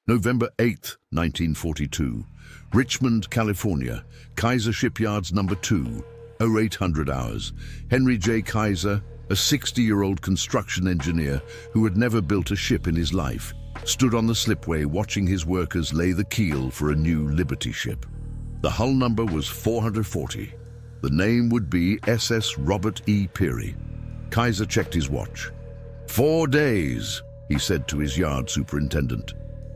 November 8, 1942. Richmond, California. Kaiser Shipyards number 2. 0800 hours. Henry J. Kaiser, a 60-year-old construction engineer who had never built a ship in his life, stood on the slipway watching his workers lay the keel for a new Liberty ship. The hull number was 440. The name would be SS Robert E. Peary. Kaiser checked his watch. 4 days, he said to his yard superintendent.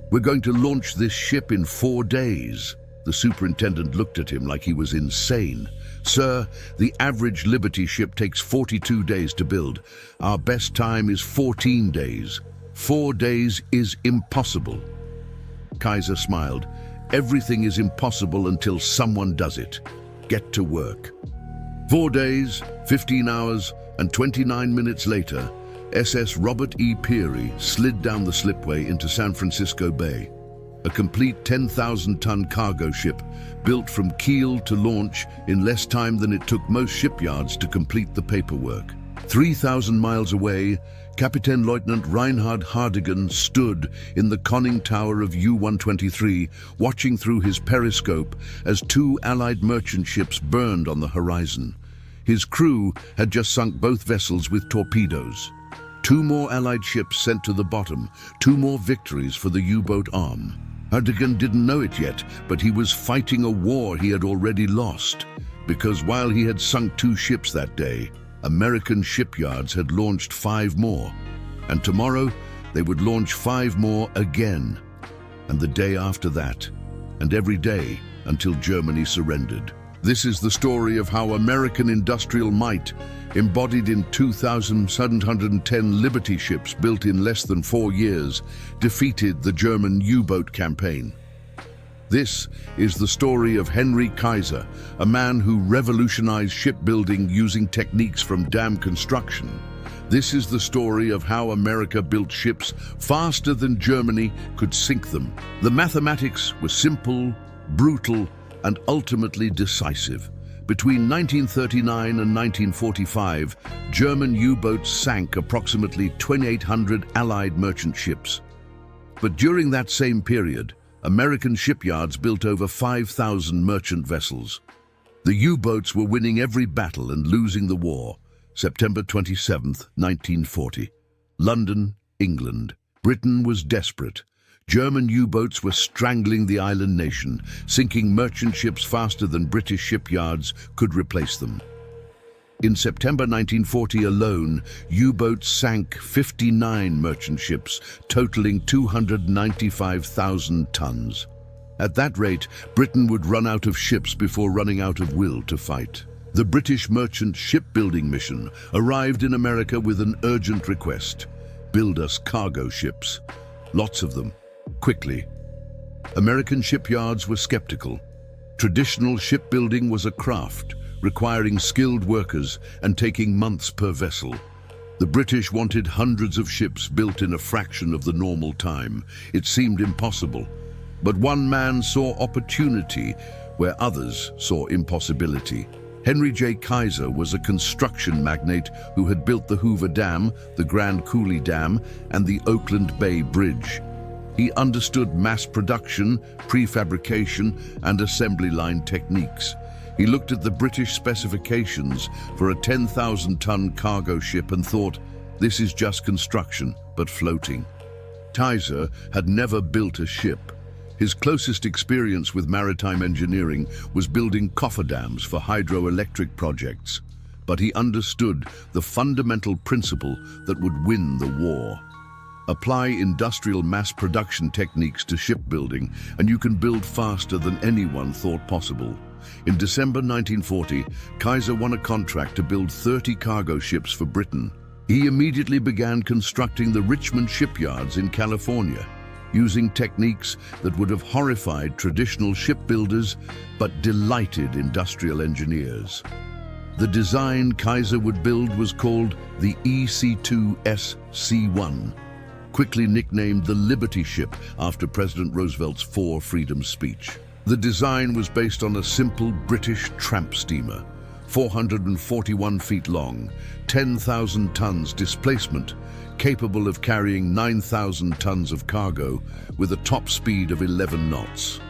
We're going to launch this ship in 4 days. The superintendent looked at him like he was insane. Sir, the average Liberty ship takes 42 days to build. Our best time is 14 days. 4 days is impossible. Kaiser smiled. Everything is impossible until someone does it. Get to work. 4 days, 15 hours, and 29 minutes later, SS Robert E. Peary slid down the slipway into San Francisco Bay. A complete 10,000-ton cargo ship, built from keel to launch in less time than it took most shipyards to complete the paperwork. 3,000 miles away, Captain Lieutenant Reinhard Hardigan stood in the conning tower of U-123, watching through his periscope as 2 Allied merchant ships burned on the horizon. His crew had just sunk both vessels with torpedoes. 2 more Allied ships sent to the bottom, 2 more victories for the U-boat arm. Hardigan didn't know it yet, but he was fighting a war he had already lost, because while he had sunk 2 ships that day, American shipyards had launched 5 more, and tomorrow they would launch 5 more again, and the day after that, and every day until Germany surrendered. This is the story of how American industrial might, embodied in 2,710 Liberty ships built in less than 4 years, defeated the German U-boat campaign. This is the story of Henry Kaiser, a man who revolutionized shipbuilding using techniques from dam construction. This is the story of how America built ships faster than Germany could sink them. The mathematics were simple, brutal, and ultimately decisive. Between 1939 and 1945, German U-boats sank approximately 2,800 Allied merchant ships. But during that same period, American shipyards built over 5,000 merchant vessels. The U-boats were winning every battle and losing the war. September 27, 1940. London, England. Britain was desperate. German U-boats were strangling the island nation, sinking merchant ships faster than British shipyards could replace them. In September 1940 alone, U-boats sank 59 merchant ships, totaling 295,000 tons. At that rate, Britain would run out of ships before running out of will to fight. The British merchant shipbuilding mission arrived in America with an urgent request: build us cargo ships. Lots of them. Quickly. American shipyards were skeptical. Traditional shipbuilding was a craft, requiring skilled workers and taking months per vessel. The British wanted hundreds of ships built in a fraction of the normal time. It seemed impossible. But one man saw opportunity where others saw impossibility. Henry J. Kaiser was a construction magnate who had built the Hoover Dam, the Grand Coulee Dam, and the Oakland Bay Bridge. He understood mass production, prefabrication, and assembly line techniques. He looked at the British specifications for a 10,000-ton cargo ship and thought, this is just construction, but floating. Kaiser had never built a ship. His closest experience with maritime engineering was building cofferdams for hydroelectric projects. But he understood the fundamental principle that would win the war. Apply industrial mass production techniques to shipbuilding, and you can build faster than anyone thought possible. In December 1940, Kaiser won a contract to build 30 cargo ships for Britain. He immediately began constructing the Richmond shipyards in California, using techniques that would have horrified traditional shipbuilders but delighted industrial engineers. The design Kaiser would build was called the EC-2SC-1, quickly nicknamed the Liberty ship after President Roosevelt's 4 Freedoms speech. The design was based on a simple British tramp steamer, 441 feet long, 10,000 tons displacement, capable of carrying 9,000 tons of cargo with a top speed of 11 knots.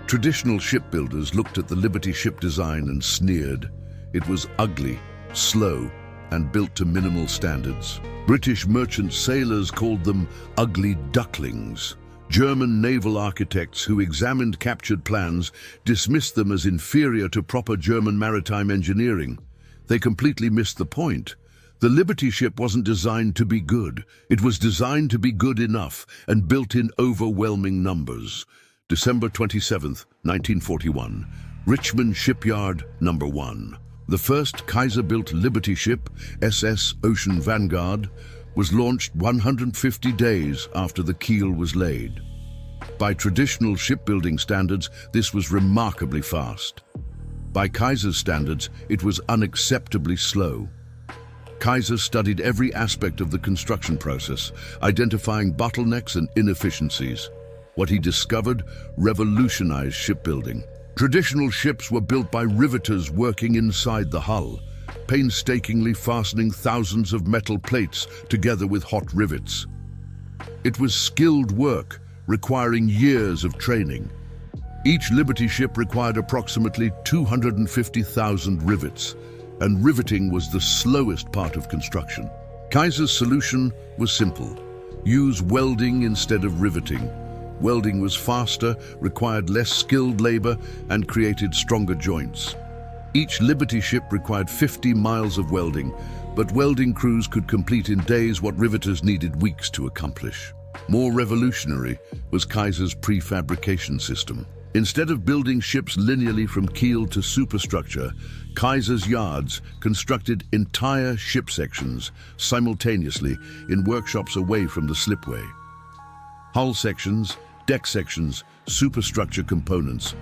Traditional shipbuilders looked at the Liberty ship design and sneered. It was ugly, slow, and built to minimal standards. British merchant sailors called them ugly ducklings. German naval architects who examined captured plans dismissed them as inferior to proper German maritime engineering. They completely missed the point. The Liberty ship wasn't designed to be good. It was designed to be good enough and built in overwhelming numbers. December 27, 1941, Richmond Shipyard No. 1. The first Kaiser-built Liberty ship, SS Ocean Vanguard, was launched 150 days after the keel was laid. By traditional shipbuilding standards, this was remarkably fast. By Kaiser's standards, it was unacceptably slow. Kaiser studied every aspect of the construction process, identifying bottlenecks and inefficiencies. What he discovered revolutionized shipbuilding. Traditional ships were built by riveters working inside the hull, painstakingly fastening thousands of metal plates together with hot rivets. It was skilled work, requiring years of training. Each Liberty ship required approximately 250,000 rivets, and riveting was the slowest part of construction. Kaiser's solution was simple: use welding instead of riveting. Welding was faster, required less skilled labor, and created stronger joints. Each Liberty ship required 50 miles of welding, but welding crews could complete in days what riveters needed weeks to accomplish. More revolutionary was Kaiser's prefabrication system. Instead of building ships linearly from keel to superstructure, Kaiser's yards constructed entire ship sections simultaneously in workshops away from the slipway. Hull sections, deck sections, superstructure components,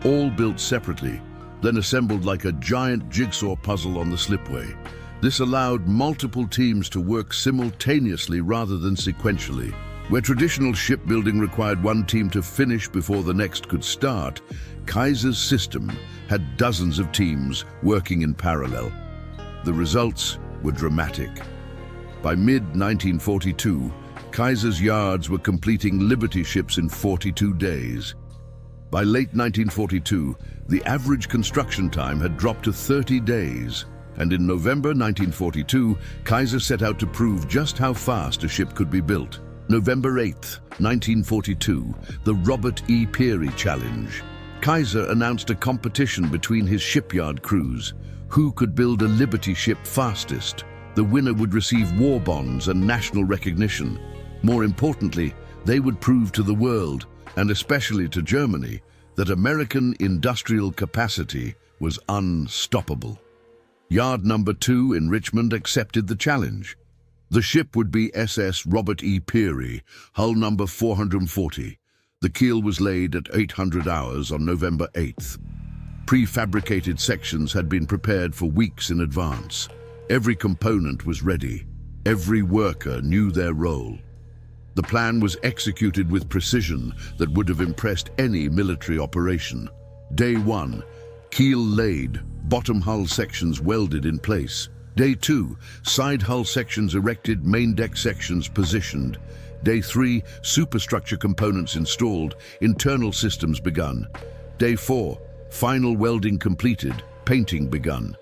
all built separately, then assembled like a giant jigsaw puzzle on the slipway. This allowed multiple teams to work simultaneously rather than sequentially. Where traditional shipbuilding required one team to finish before the next could start, Kaiser's system had dozens of teams working in parallel. The results were dramatic. By mid-1942, Kaiser's yards were completing Liberty ships in 42 days. By late 1942, the average construction time had dropped to 30 days, and in November 1942, Kaiser set out to prove just how fast a ship could be built. November 8, 1942, the Robert E. Peary Challenge. Kaiser announced a competition between his shipyard crews. Who could build a Liberty ship fastest? The winner would receive war bonds and national recognition. More importantly, they would prove to the world, and especially to Germany, that American industrial capacity was unstoppable. Yard No. 2 in Richmond accepted the challenge. The ship would be SS Robert E. Peary, hull number 440. The keel was laid at 800 hours on November 8th. Prefabricated sections had been prepared for weeks in advance. Every component was ready. Every worker knew their role. The plan was executed with precision that would have impressed any military operation. Day 1, keel laid, bottom hull sections welded in place. Day 2, side hull sections erected, main deck sections positioned. Day 3, superstructure components installed, internal systems begun. Day 4, final welding completed, painting begun.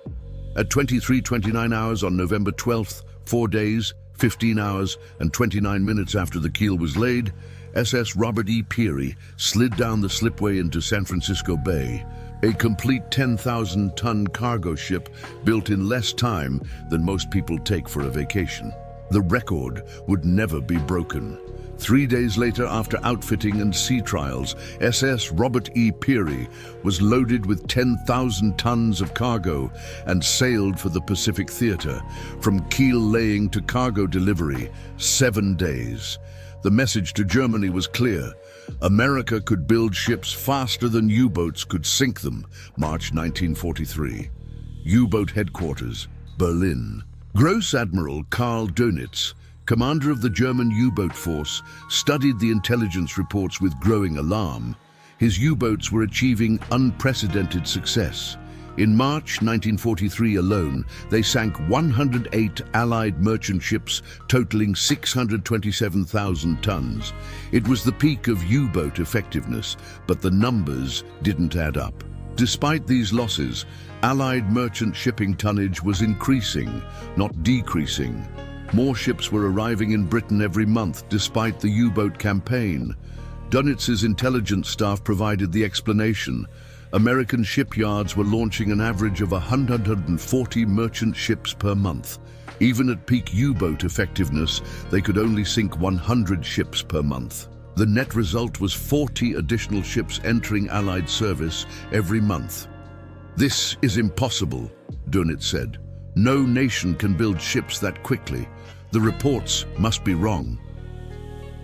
At 23:29 hours on November 12th, 4 days, 15 hours, and 29 minutes after the keel was laid, SS Robert E. Peary slid down the slipway into San Francisco Bay, a complete 10,000-ton cargo ship built in less time than most people take for a vacation. The record would never be broken. 3 days later, after outfitting and sea trials, SS Robert E. Peary was loaded with 10,000 tons of cargo and sailed for the Pacific Theater. From keel laying to cargo delivery, 7 days. The message to Germany was clear. America could build ships faster than U-boats could sink them. March 1943. U-boat headquarters, Berlin. Gross Admiral Karl Dönitz, commander of the German U-boat force, studied the intelligence reports with growing alarm. His U-boats were achieving unprecedented success. In March 1943 alone, they sank 108 Allied merchant ships totaling 627,000 tons. It was the peak of U-boat effectiveness, but the numbers didn't add up. Despite these losses, Allied merchant shipping tonnage was increasing, not decreasing. More ships were arriving in Britain every month despite the U-boat campaign. Donitz's intelligence staff provided the explanation. American shipyards were launching an average of 140 merchant ships per month. Even at peak U-boat effectiveness, they could only sink 100 ships per month. The net result was 40 additional ships entering Allied service every month. "This is impossible," Dönitz said. "No nation can build ships that quickly. The reports must be wrong."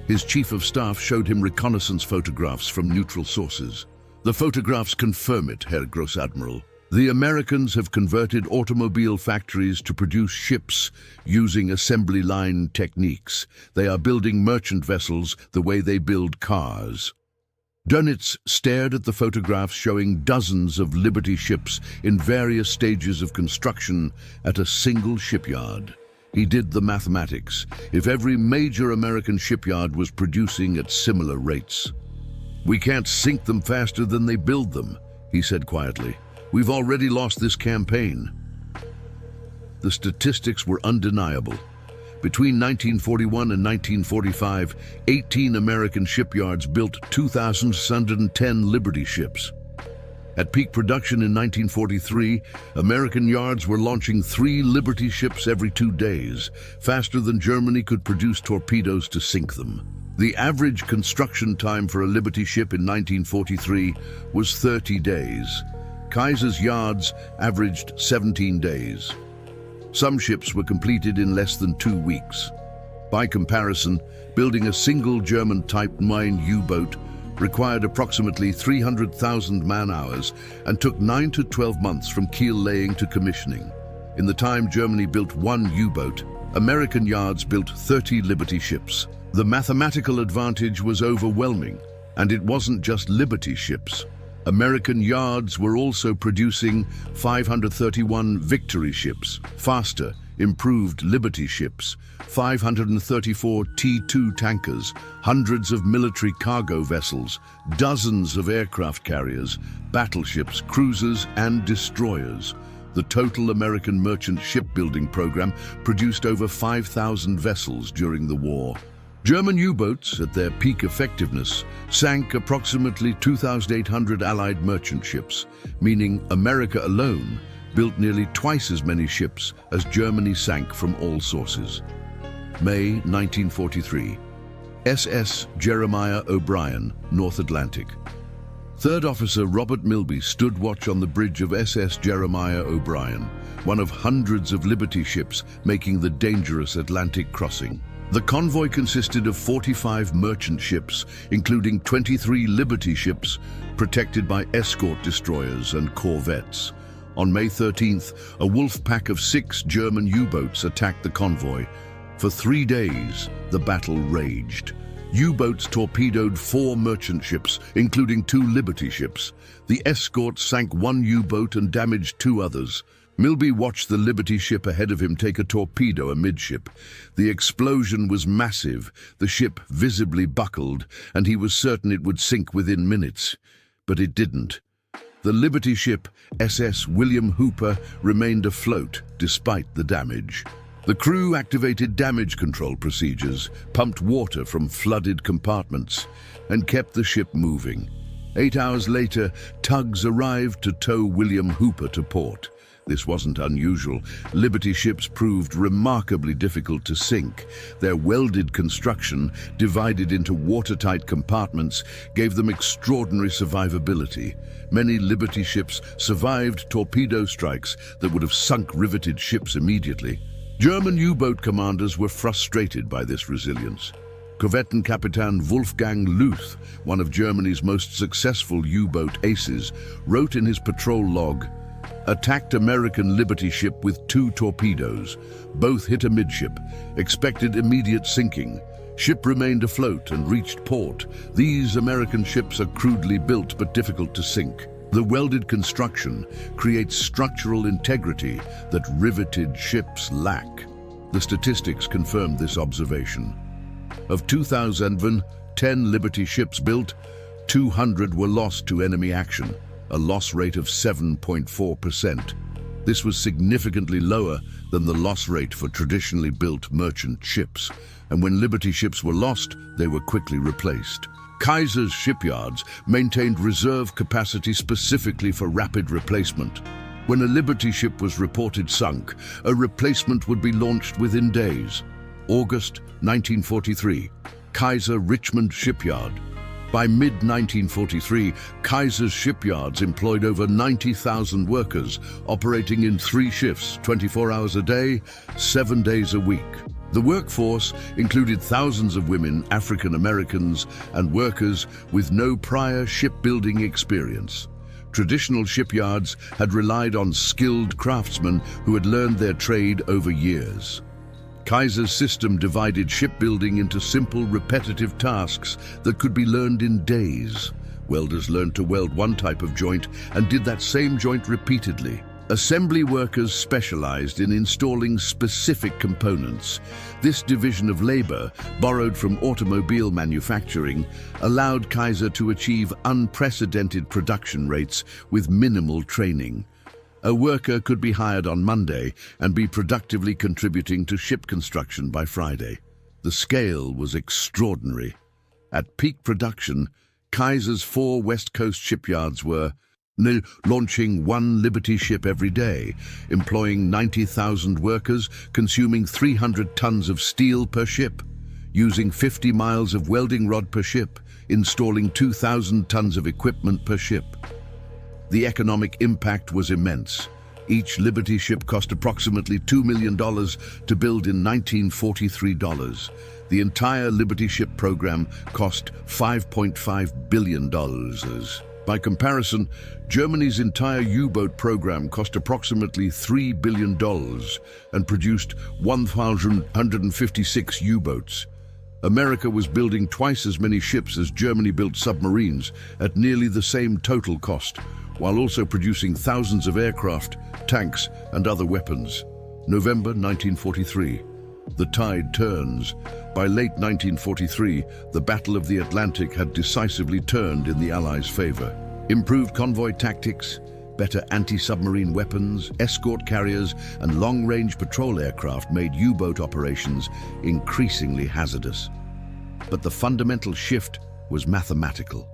His chief of staff showed him reconnaissance photographs from neutral sources. "The photographs confirm it, Herr Gross Admiral. The Americans have converted automobile factories to produce ships using assembly line techniques. They are building merchant vessels the way they build cars." Dönitz stared at the photographs showing dozens of Liberty ships in various stages of construction at a single shipyard. He did the mathematics. If every major American shipyard was producing at similar rates. "We can't sink them faster than they build them," he said quietly. "We've already lost this campaign." The statistics were undeniable. Between 1941 and 1945, 18 American shipyards built 2,610 Liberty ships. At peak production in 1943, American yards were launching 3 Liberty ships every 2 days, faster than Germany could produce torpedoes to sink them. The average construction time for a Liberty ship in 1943 was 30 days. Kaiser's yards averaged 17 days. Some ships were completed in less than 2 weeks. By comparison, building a single German Type 9 U-boat required approximately 300,000 man-hours and took 9 to 12 months from keel laying to commissioning. In the time Germany built 1 U-boat, American yards built 30 Liberty ships. The mathematical advantage was overwhelming, and it wasn't just Liberty ships. American yards were also producing 531 Victory ships, faster, improved Liberty ships, 534 T2 tankers, hundreds of military cargo vessels, dozens of aircraft carriers, battleships, cruisers, and destroyers. The total American merchant shipbuilding program produced over 5,000 vessels during the war. German U-boats, at their peak effectiveness, sank approximately 2,800 Allied merchant ships, meaning America alone built nearly twice as many ships as Germany sank from all sources. May 1943. SS Jeremiah O'Brien, North Atlantic. Third Officer Robert Milby stood watch on the bridge of SS Jeremiah O'Brien, one of hundreds of Liberty ships making the dangerous Atlantic crossing. The convoy consisted of 45 merchant ships, including 23 Liberty ships, protected by escort destroyers and corvettes. On May 13th, a wolf pack of 6 German U-boats attacked the convoy. For 3 days, the battle raged. U-boats torpedoed 4 merchant ships, including 2 Liberty ships. The escort sank 1 U-boat and damaged 2 others. Milby watched the Liberty ship ahead of him take a torpedo amidship. The explosion was massive, the ship visibly buckled, and he was certain it would sink within minutes. But it didn't. The Liberty ship, SS William Hooper, remained afloat despite the damage. The crew activated damage control procedures, pumped water from flooded compartments, and kept the ship moving. 8 hours later, tugs arrived to tow William Hooper to port. This wasn't unusual. Liberty ships proved remarkably difficult to sink. Their welded construction, divided into watertight compartments, gave them extraordinary survivability. Many Liberty ships survived torpedo strikes that would have sunk riveted ships immediately. German U-boat commanders were frustrated by this resilience. Korvettenkapitän Wolfgang Luth, one of Germany's most successful U-boat aces, wrote in his patrol log, "Attacked American Liberty ship with 2 torpedoes. Both hit amidship. Expected immediate sinking. Ship remained afloat and reached port. These American ships are crudely built but difficult to sink." The welded construction creates structural integrity that riveted ships lack. The statistics confirmed this observation. Of 2,010 Liberty ships built, 200 were lost to enemy action, a loss rate of 7.4%. This was significantly lower than the loss rate for traditionally built merchant ships, and when Liberty ships were lost, they were quickly replaced. Kaiser's shipyards maintained reserve capacity specifically for rapid replacement. When a Liberty ship was reported sunk, a replacement would be launched within days. August 1943, Kaiser Richmond Shipyard. By mid-1943, Kaiser's shipyards employed over 90,000 workers, operating in 3 shifts, 24 hours a day, 7 days a week. The workforce included thousands of women, African Americans, and workers with no prior shipbuilding experience. Traditional shipyards had relied on skilled craftsmen who had learned their trade over years. Kaiser's system divided shipbuilding into simple, repetitive tasks that could be learned in days. Welders learned to weld one type of joint and did that same joint repeatedly. Assembly workers specialized in installing specific components. This division of labor, borrowed from automobile manufacturing, allowed Kaiser to achieve unprecedented production rates with minimal training. A worker could be hired on Monday and be productively contributing to ship construction by Friday. The scale was extraordinary. At peak production, Kaiser's 4 West Coast shipyards were launching 1 Liberty ship every day, employing 90,000 workers, consuming 300 tons of steel per ship, using 50 miles of welding rod per ship, installing 2,000 tons of equipment per ship. The economic impact was immense. Each Liberty ship cost approximately $2 million to build in 1943 dollars. The entire Liberty ship program cost $5.5 billion. By comparison, Germany's entire U-boat program cost approximately $3 billion and produced 1,156 U-boats. America was building twice as many ships as Germany built submarines at nearly the same total cost, while also producing thousands of aircraft, tanks, and other weapons. November 1943. The tide turns. By late 1943, the Battle of the Atlantic had decisively turned in the Allies' favor. Improved convoy tactics, better anti-submarine weapons, escort carriers, and long-range patrol aircraft made U-boat operations increasingly hazardous. But the fundamental shift was mathematical.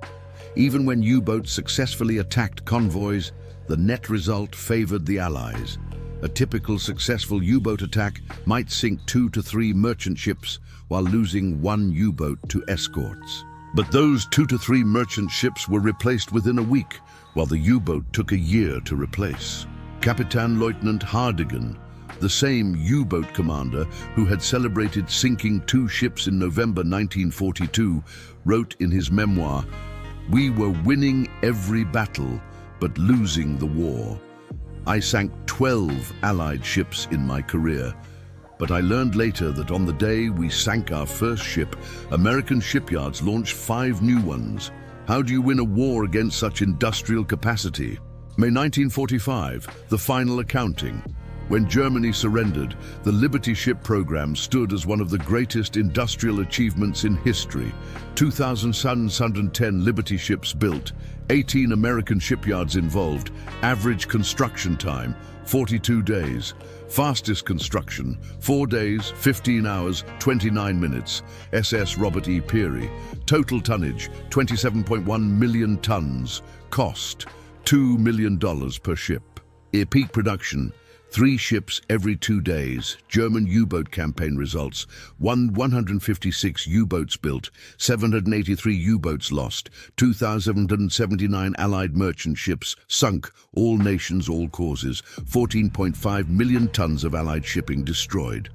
Even when U-boats successfully attacked convoys, the net result favored the Allies. A typical successful U-boat attack might sink 2 to 3 merchant ships while losing 1 U-boat to escorts. But those 2 to 3 merchant ships were replaced within a week, while the U-boat took a year to replace. Captain Lieutenant Hardigan, the same U-boat commander who had celebrated sinking 2 ships in November 1942, wrote in his memoir, "We were winning every battle, but losing the war. I sank 12 Allied ships in my career, but I learned later that on the day we sank our first ship, American shipyards launched 5 new ones. How do you win a war against such industrial capacity?" May 1945, the final accounting. When Germany surrendered, the Liberty ship program stood as one of the greatest industrial achievements in history. 2,710 Liberty ships built, 18 American shipyards involved, average construction time, 42 days. Fastest construction, 4 days, 15 hours, 29 minutes. SS Robert E. Peary. Total tonnage, 27.1 million tons. Cost, $2 million per ship. Peak production, 3 ships every 2 days. German U-boat campaign results: 156 U-boats built, 783 U-boats lost, 2,779 Allied merchant ships sunk, all nations, all causes, 14.5 million tons of Allied shipping destroyed.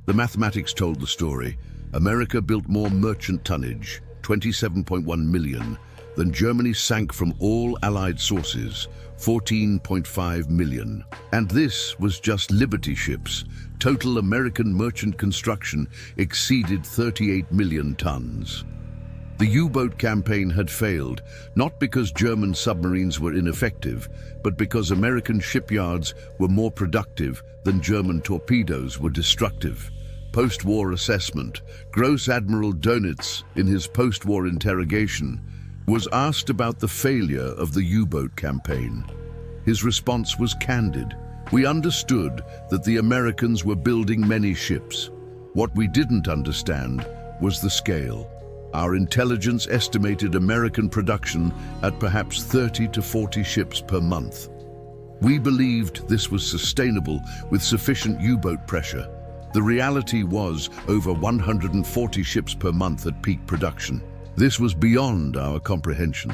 The mathematics told the story. America built more merchant tonnage, 27.1 million, than Germany sank from all Allied sources, 14.5 million. And this was just Liberty ships. Total American merchant construction exceeded 38 million tons. The U-boat campaign had failed, not because German submarines were ineffective, but because American shipyards were more productive than German torpedoes were destructive. Post-war assessment. Gross Admiral Dönitz, in his post-war interrogation, was asked about the failure of the U-boat campaign. His response was candid. We understood that the Americans were building many ships. What we didn't understand was the scale. Our intelligence estimated American production at perhaps 30 to 40 ships per month. We believed this was sustainable with sufficient U-boat pressure. The reality was over 140 ships per month at peak production. This was beyond our comprehension.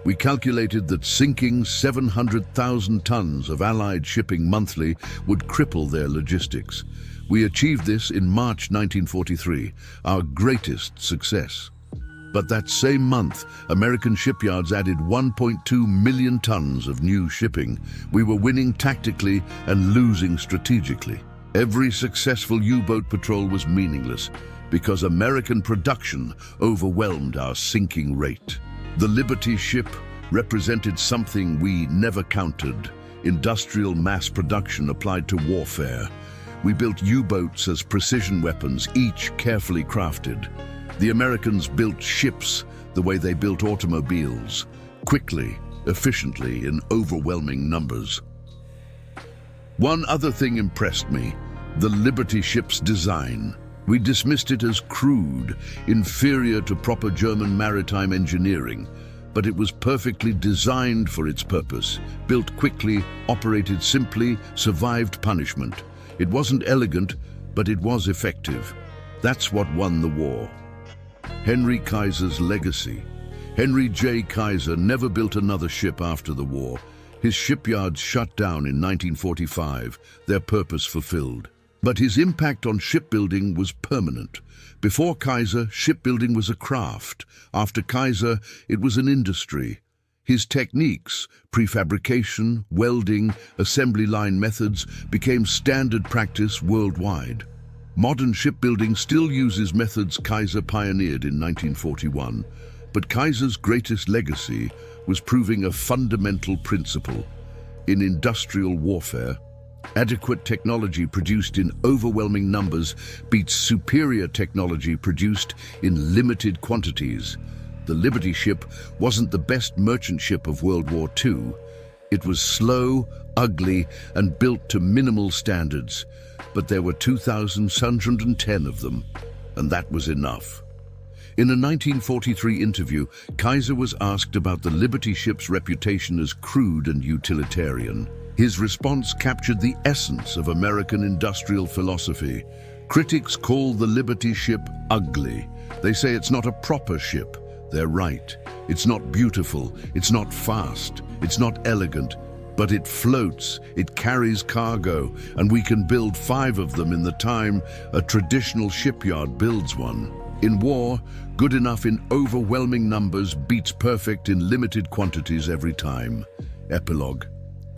We calculated that sinking 700,000 tons of Allied shipping monthly would cripple their logistics. We achieved this in March 1943, our greatest success. But that same month, American shipyards added 1.2 million tons of new shipping. We were winning tactically and losing strategically. Every successful U-boat patrol was meaningless because American production overwhelmed our sinking rate. The Liberty ship represented something we never counted: industrial mass production applied to warfare. We built U-boats as precision weapons, each carefully crafted. The Americans built ships the way they built automobiles, quickly, efficiently, in overwhelming numbers. One other thing impressed me: the Liberty ship's design. We dismissed it as crude, inferior to proper German maritime engineering, but it was perfectly designed for its purpose. Built quickly, operated simply, survived punishment. It wasn't elegant, but it was effective. That's what won the war. Henry Kaiser's legacy. Henry J. Kaiser never built another ship after the war. His shipyards shut down in 1945, their purpose fulfilled. But his impact on shipbuilding was permanent. Before Kaiser, shipbuilding was a craft. After Kaiser, it was an industry. His techniques, prefabrication, welding, assembly line methods, became standard practice worldwide. Modern shipbuilding still uses methods Kaiser pioneered in 1941, but Kaiser's greatest legacy was proving a fundamental principle. In industrial warfare, adequate technology produced in overwhelming numbers beats superior technology produced in limited quantities. The Liberty ship wasn't the best merchant ship of World War II. It was slow, ugly, and built to minimal standards. But there were 2,610 of them, and that was enough. In a 1943 interview, Kaiser was asked about the Liberty ship's reputation as crude and utilitarian. His response captured the essence of American industrial philosophy. Critics call the Liberty ship ugly. They say it's not a proper ship. They're right. It's not beautiful, it's not fast, it's not elegant, but it floats, it carries cargo, and we can build 5 of them in the time a traditional shipyard builds one. In war, good enough in overwhelming numbers beats perfect in limited quantities every time. Epilogue.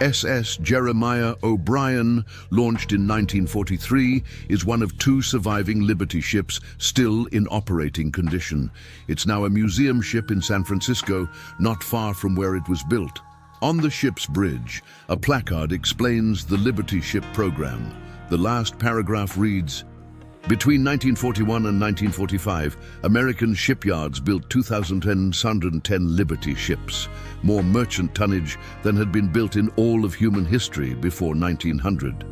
SS Jeremiah O'Brien, launched in 1943, is one of 2 surviving Liberty ships still in operating condition. It's now a museum ship in San Francisco, not far from where it was built. On the ship's bridge, a placard explains the Liberty ship program. The last paragraph reads, "Between 1941 and 1945, American shipyards built 2,610 Liberty ships, more merchant tonnage than had been built in all of human history before 1900.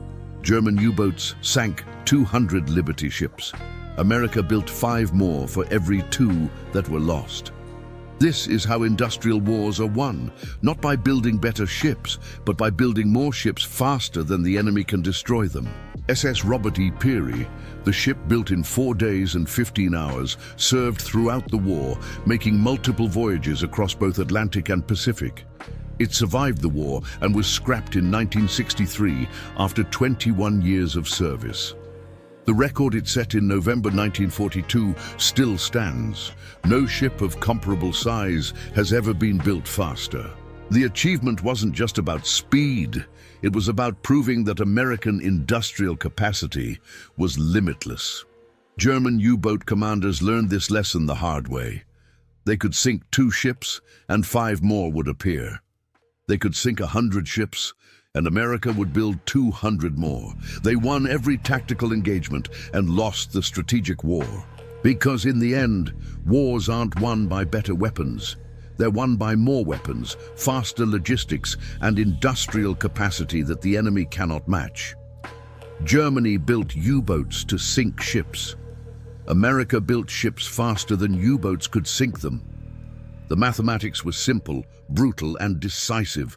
German U-boats sank 200 Liberty ships. America built 5 more for every 2 that were lost." This is how industrial wars are won, not by building better ships, but by building more ships faster than the enemy can destroy them. SS Robert E. Peary, the ship built in 4 days and 15 hours, served throughout the war, making multiple voyages across both Atlantic and Pacific. It survived the war and was scrapped in 1963 after 21 years of service. The record it set in November 1942 still stands. No ship of comparable size has ever been built faster. The achievement wasn't just about speed. It was about proving that American industrial capacity was limitless. German U-boat commanders learned this lesson the hard way. They could sink 2 ships, and 5 more would appear. They could sink 100 ships, and America would build 200 more. They won every tactical engagement and lost the strategic war. Because in the end, wars aren't won by better weapons. They're won by more weapons, faster logistics, and industrial capacity that the enemy cannot match. Germany built U-boats to sink ships. America built ships faster than U-boats could sink them. The mathematics was simple, brutal, and decisive.